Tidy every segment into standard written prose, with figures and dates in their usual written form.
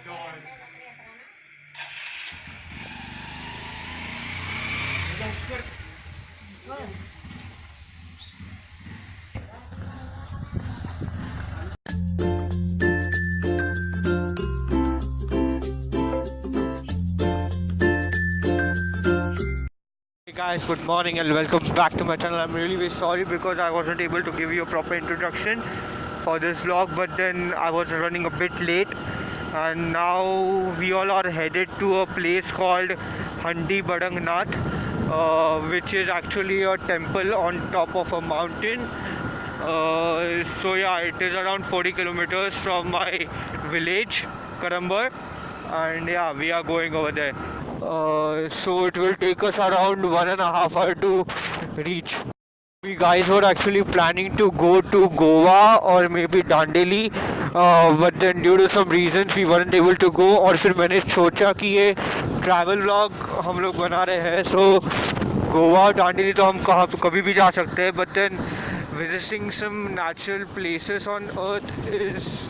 Hey guys, good morning and welcome back to my channel. I'm really very sorry because I wasn't able to give you a proper introduction for this vlog, but then I was running a bit late, and now we all are headed to a place called Handi Badangnath, which is actually a temple on top of a mountain. So yeah, it is around 40 kilometers from my village, Karambar, and yeah, we are going over there. So it will take us around 1.5 hours to reach. We guys were actually planning to go to Goa or maybe Dandeli, but then due to some reasons we weren't able to go. और फिर मैंने सोचा कि ये travel vlog हम लोग बना रहे हैं, so गोवा दांडेली तो हम कहाँ कभी भी जा सकते हैं, but then visiting some natural places on earth is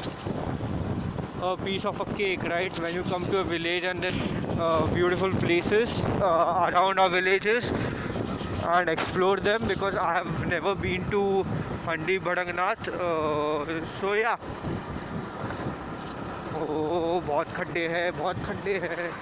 a piece of a cake, right? When you come to a village and then beautiful places around our villages and explore them, because I have never been to Handi Badangnath. So yeah. Oh, बहुत खड्डे हैं, बहुत खड्डे हैं.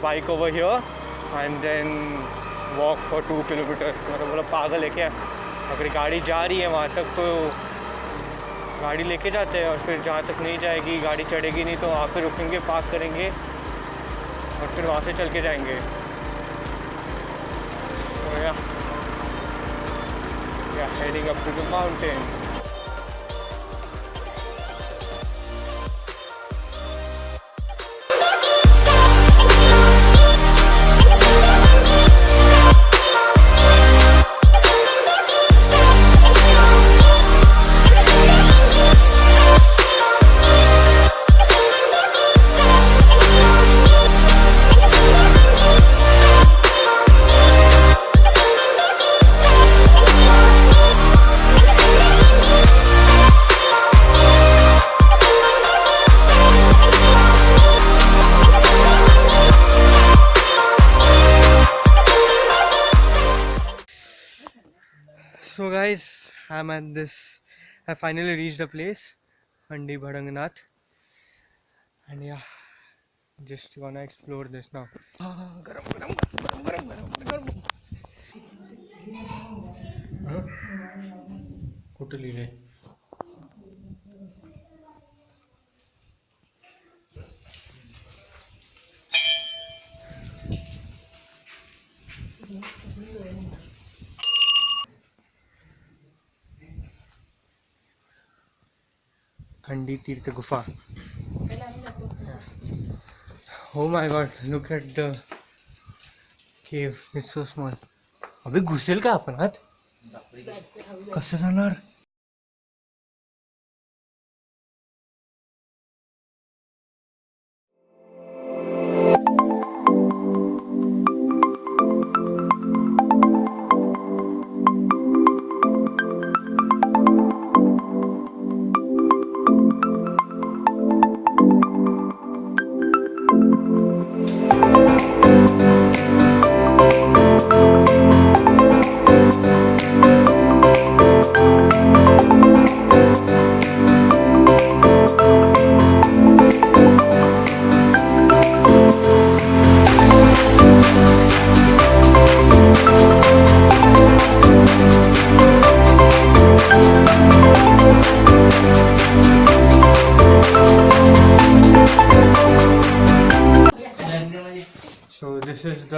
Bike over here and then walk for 2 kilometers. मतलब बोला पागल है क्या, अगर गाड़ी जा रही है वहाँ तक तो गाड़ी लेके जाते हैं, और फिर जहाँ तक नहीं जाएगी गाड़ी चढ़ेगी नहीं तो वहाँ पे रुकेंगे, पार्क करेंगे और फिर वहाँ से चल के जाएंगे. तो या heading up to the mountain. So guys, I finally reached the place, Handi Badangnath, and yeah, just gonna explore this now. Garam, garam, garam, garam, garam, garam. Totally right. Handi Tirth Gufa. Oh my god, look at the cave. It's so small. अबे घुसेल का आपण आत कसं जाणार.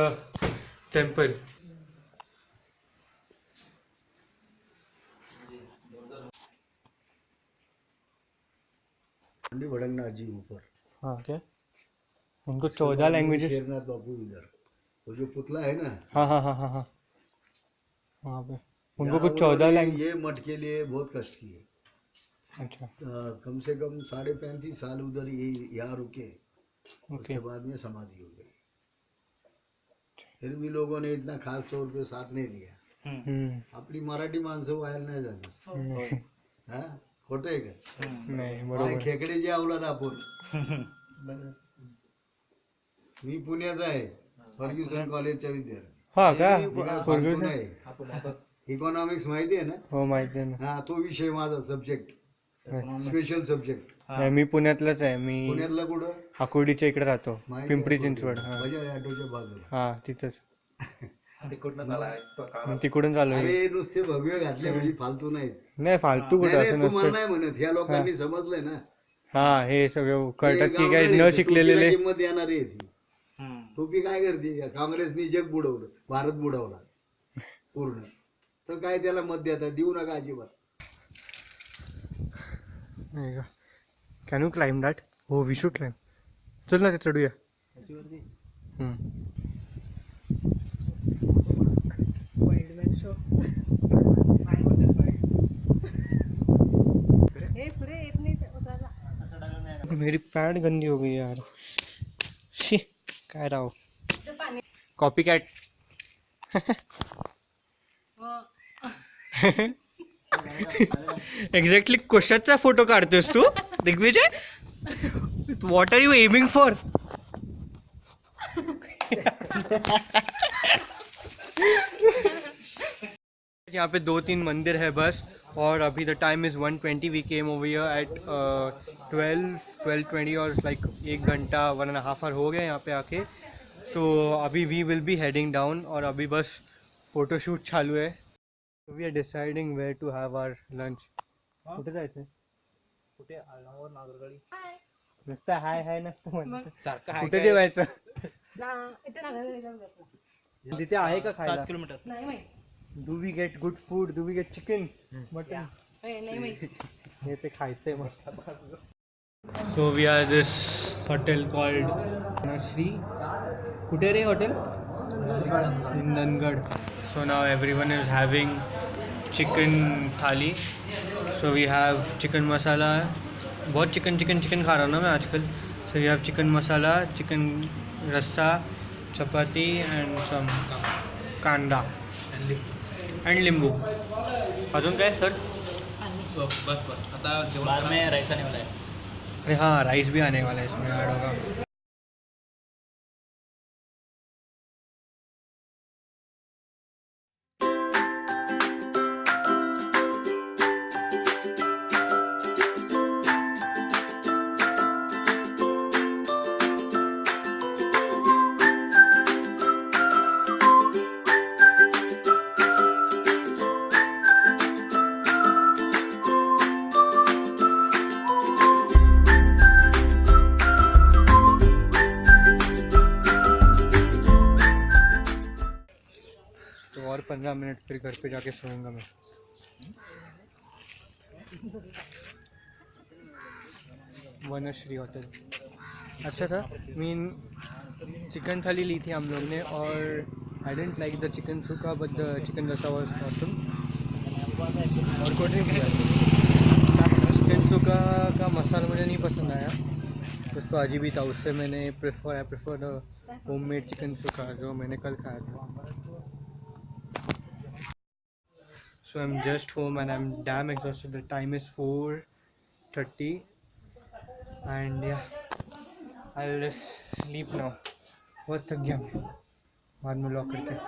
the temple. भड़ंगनाथ जी ऊपर। हाँ क्या? उनको 14 लैंग्वेजेस। शेरनाथ बाबू इधर, वो जो पुतला है ना। हाँ हाँ हाँ हाँ हाँ, वहाँ पे उनको कुछ 14 उन्होंने लैंग्वेज। ये मठ के लिए बहुत कष्ट किए। अच्छा। कम से कम 35.5 साल उधर ये यहाँ रुके। उसके बाद में समाधि हो गई। फिर भी लोगों ने इतना खास तौर पे साथ नहीं दिया। अपनी मराठी माणसं व्हायला नाही झाली। हाँ खोटं आहे का? नाही बरोबर. खेकडे जे आवलात आपण. मी पुण्याचा आहे, फर्ग्युसन कॉलेजचा विद्यार्थी. हाँ का? फर्ग्युसन आहे. इकॉनॉमिक्स माहिती आहे ना? हो माहिती आहे ना. हा तो विषय माझा सब्जेक्ट, स्पेशल सब्जेक्ट. नाही मी पुण्यातलाच आहे. मी पुण्यातला कुठं? आकुर्डीच्या इकडे राहतो, माहिती पिंपरी आहे, चिंचवड. हा बजाज ऑटोच्या बाजूला. हा तिथंच. तिकडनं तिकडून चालू आहे. अरे नुसते भगवे घातले म्हणजे फालतू नाही. नाही फालतू कुठं नाही, असं नाही, तुम्हाला नसतं. नाही म्हणत, ह्या लोकांनी समजलंय ना. हा हे सगळं कळतात की गावकडे काय न शिकलेले. टोपीला किंमत येणारी आहे ती. टोपी काय करते? काँग्रेसनी जग बुडवलं, भारत बुडवला पूर्ण. तर काय त्याला मत देतात? देऊ नका अजिबात. Can you climb that? हो वी शुड क्लाइम. चल ना ते चढूया. मेरी पैंट गंदी हो गई यार. शी काय राव. Copy cat. एक्झॅक्टली कशाचा फोटो काढतोस तू Digvijay? What are you aiming for? यहाँ पे 2-3 मंदिर है बस. और अभी the time is 1:20. We came over here at 12:20 और लाइक 1 घंटा 1.5 आवर हो गया यहाँ पे आके. सो अभी we will be heading down और अभी बस फोटोशूट चालू है. We are deciding where to have our lunch. कुठे जायचं? कुठे आळगावर नागरगळी नुसतं हाय हाय नसतं. सारखं कुठे जेवायचं? नाही तिथे आहे का 7 खायला? किलोमीटर. माहित. Do we get good food? Do we get chicken mutton? नाही माहित. हे ते खायचंय मग. So we are this hotel called Shri. कुठे रे hotel? In Nandgad. So now everyone is having chicken thali. So we have chicken masala. बहुत चिकन चिकन चिकन खा रहा हूँ ना मैं आजकल. So we have chicken masala, chicken rassa, chapati and some कांदा एंड लिंबू. अजून काय सर? बस बस आता बाद में राइस आने वाला है. अरे हाँ राइस भी आने वाला है इसमें ऐड होगा. और 15 मिनट फिर घर पे जाके सोऊंगा मैं. वनश्री होटल अच्छा था. मीन चिकन थाली ली थी हम लोग ने और आई डेंट लाइक द चिकन सुक्का बट द चिकन रसा वाज ऑसम. और कोल्ड ड्रिंक लिया. चिकन सुक्का का मसाला मुझे नहीं पसंद आया, कुछ तो अजीब ही था. उससे मैंने I prefer the homemade chicken सुक्का जो मैंने कल खाया था. So I'm just home and I'm damn exhausted. The time is 4:30 and yeah, I'll just sleep now. बहुत थक गया मैं. बाद में लॉक करते हैं.